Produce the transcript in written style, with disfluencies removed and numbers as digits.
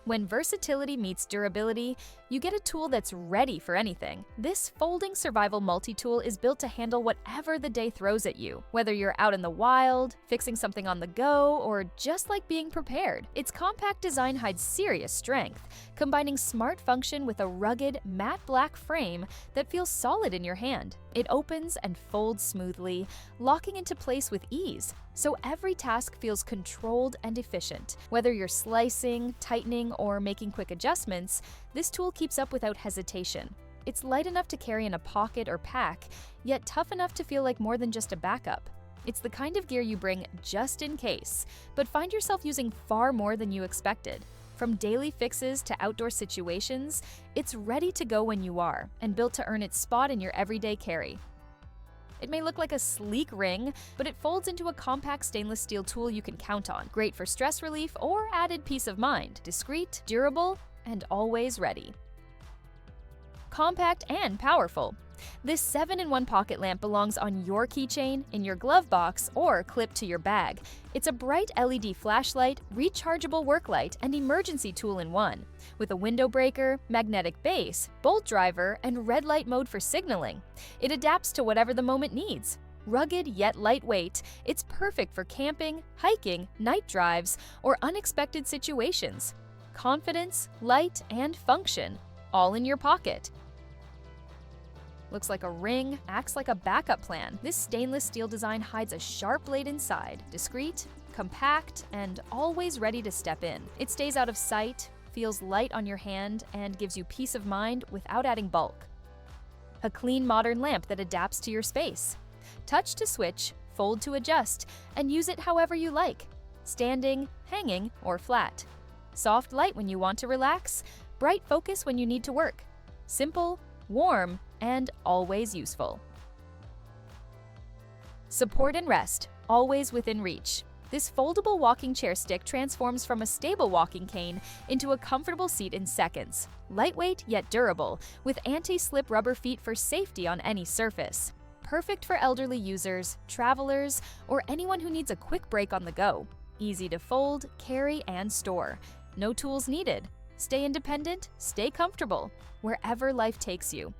When versatility meets durability, you get a tool that's ready for anything. This folding survival multi-tool is built to handle whatever the day throws at you, whether you're out in the wild, fixing something on the go, or just like being prepared. Its compact design hides serious strength, combining smart function with a rugged, matte black frame that feels solid in your hand. It opens and folds smoothly, locking into place with ease, so every task feels controlled and efficient. Whether you're slicing, tightening, or making quick adjustments, this tool keeps up without hesitation. It's light enough to carry in a pocket or pack, yet tough enough to feel like more than just a backup. It's the kind of gear you bring just in case, but find yourself using far more than you expected. From daily fixes to outdoor situations, it's ready to go when you are, and built to earn its spot in your everyday carry. It may look like a sleek ring, but it folds into a compact stainless steel tool you can count on. Great for stress relief or added peace of mind. Discreet, durable, and always ready. Compact and powerful. This 7-in-1 pocket lamp belongs on your keychain, in your glove box, or clipped to your bag. It's a bright LED flashlight, rechargeable work light, and emergency tool in one. With a window breaker, magnetic base, bolt driver, and red light mode for signaling. It adapts to whatever the moment needs. Rugged yet lightweight, it's perfect for camping, hiking, night drives, or unexpected situations. Confidence, light, and function, all in your pocket. Looks like a ring, acts like a backup plan. This stainless steel design hides a sharp blade inside, discreet, compact, and always ready to step in. It stays out of sight, feels light on your hand, and gives you peace of mind without adding bulk. A clean modern lamp that adapts to your space. Touch to switch, fold to adjust, and use it however you like. Standing, hanging, or flat. Soft light when you want to relax, bright focus when you need to work. Simple, warm, and always useful. Support and rest, always within reach. This foldable walking chair stick transforms from a stable walking cane into a comfortable seat in seconds. Lightweight yet durable, with anti-slip rubber feet for safety on any surface. Perfect for elderly users, travelers, or anyone who needs a quick break on the go. Easy to fold, carry, and store. No tools needed. Stay independent, stay comfortable, wherever life takes you.